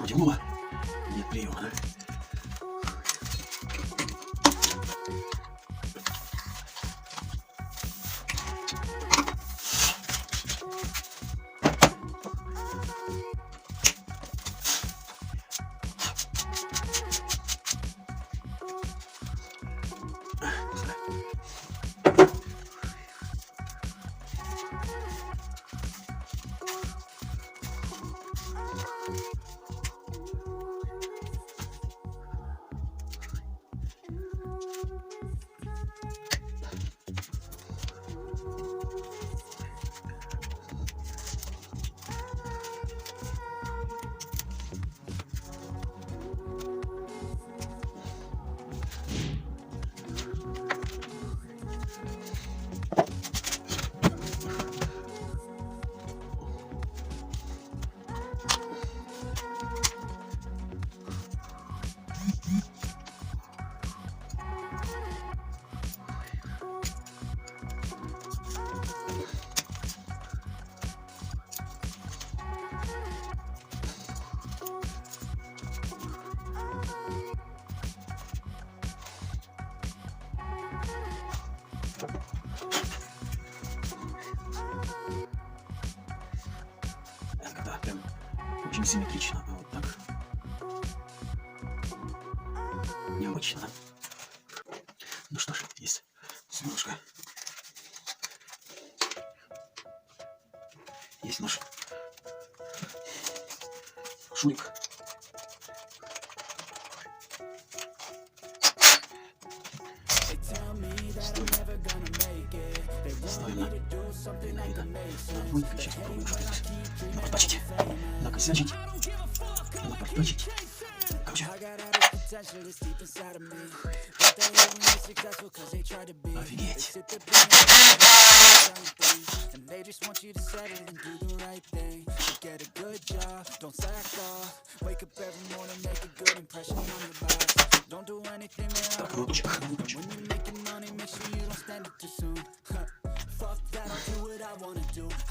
потянуло. Нет приема, да? Да, прям очень симметрично. Вот так. Необычно. Ну что ж, есть смешка. Есть наш шурик. Ставим на вида. Сейчас попробуем что-нибудь напортачить, накосячить, напортачить. Короче. Офигеть. Так, ручек.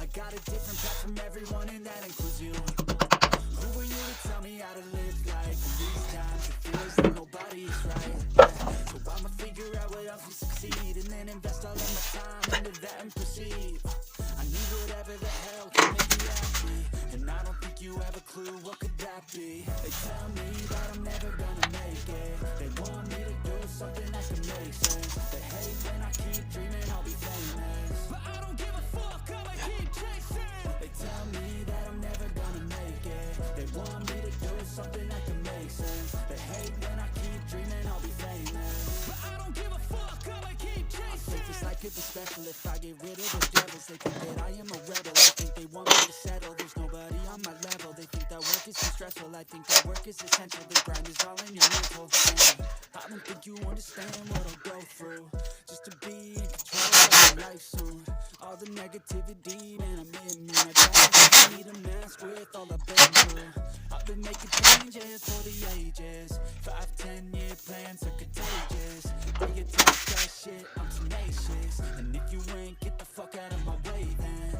I got a different path from everyone and that includes you. Who are you to tell me how to live life? In these times it feels like nobody is right. So I'ma figure out what else will succeed and then invest all of my time into that and proceed. I need whatever the hell can make me happy, and I don't think you have a clue what could that be. They tell me that I'm never gonna make it. They want me to do something that can make sense. They hate when I keep dreaming I'll be famous, but I don't give a fuck, I'ma keep chasing. They tell me that I'm never gonna make it. They want me to do something that can make sense. They hate when I keep dreaming I'll be famous, but I don't give a fuck, I'ma keep chasing. I think this life could be special if I get rid of the devils. They think that I am a rebel, I think they want me to settle. There's nobody on my level. They think that work is too stressful, I think that work is essential. The grind is all in your mental. I don't think you understand what I'll go through just to be in control of my life soon. All the negativity, man, I'm in me. My dad need a mask with all I've been through. I've been making changes for the ages. 5-10 year plans are contagious. They attack that shit, I'm tenacious. And if you ain't, get the fuck out of my way then.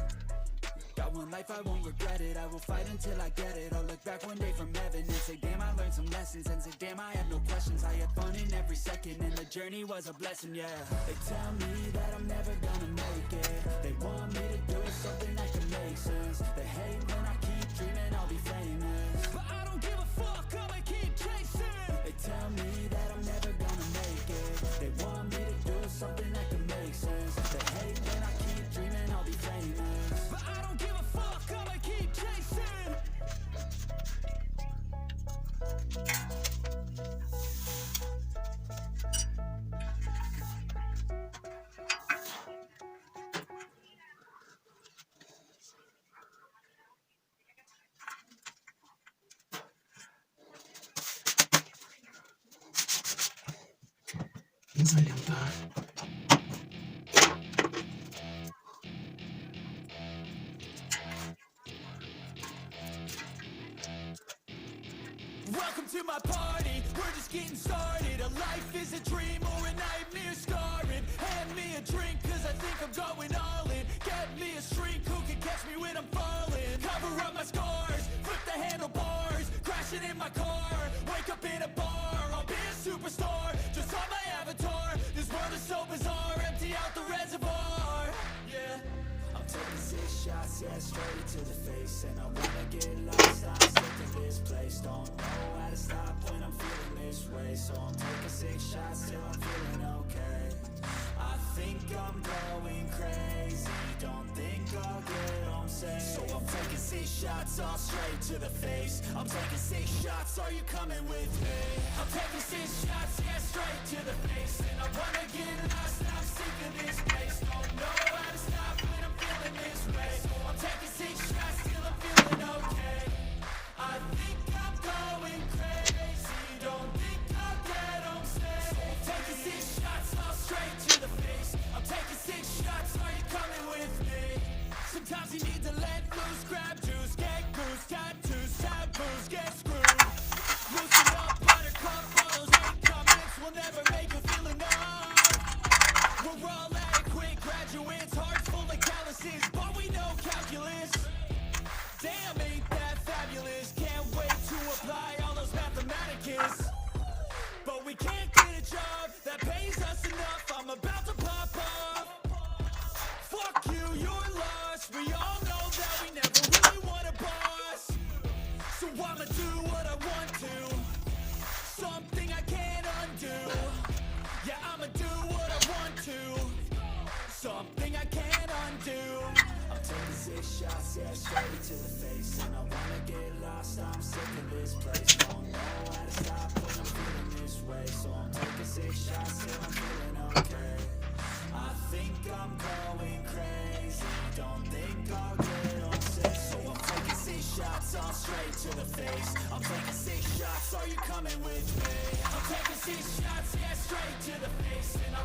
Got one life, I won't regret it. I will fight until I get it. I'll look back one day from heaven and say, damn, I learned some lessons. And say, damn, I had no questions. I had fun in every second, and the journey was a blessing, yeah. They tell me that I'm never gonna make it. They want me to do something that can make sense. They hate when I keep dreaming I'll be famous, but I don't give a fuck, I'ma keep chasing. They tell me that I'm never gonna make it. They want me to do something that can make sense. They hate when I keep dreaming I'll be famous, but I don't give a fuck, I'ma keep chasing. Изолента. Welcome to my party, we're just getting started. A life is a dream or a nightmare scarring. Hand me a drink cause I think I'm going all in. Get me a shrink who can catch me when I'm falling. Cover up my scars, flip the handlebars, crashing in shots, yeah, straight to the face. And I wanna get lost, I'm sick of this place. Don't know how to stop when I'm feeling this way. So I'm taking 6 shots till I'm feeling okay. I think I'm going crazy, don't think I'll get home safe. So I'm taking 6 shots, all straight to the face. I'm taking 6 shots, are you coming with me? I'm taking 6 shots, yeah, straight to the face. And I wanna get lost, I'm sick of this place. Don't know how to stop when I'm feeling this way. So I'm taking 6 shots till I'm feeling okay. I think I'm going crazy, don't think I'll get home safe. So I'm taking 6 shots, all straight to the face. I'm taking 6 shots, are you coming with me? Sometimes you need to let loose, grab juice, get goose, tattoos, taboos, get screwed. Loosen up, buttercup, all those hate comments will never make you feel enough. We're all adequate graduates, hearts full of calluses, but we know calculus. Damn, ain't that fabulous? Can't wait to apply all those mathematicus. But we can't get a job that pays us enough. I'm about to pop off. Fuck you, you're lost. We all know that we never really want a boss. So I'ma do what I want to, something I can't undo. Yeah, I'ma do what I want to, something I can't undo. I'm taking 6 shots, yeah, straight to the face. And I wanna get lost, I'm sick of this place. Don't know how to stop when I'm feeling this way. So I'm taking 6 shots till I'm feeling okay. I think I'm going crazy, don't think I'll get home safe. So I'm taking 6 shots, all straight to the face. I'm taking 6 shots, are you coming with me? I'm taking 6 shots, yeah, straight to the face. And I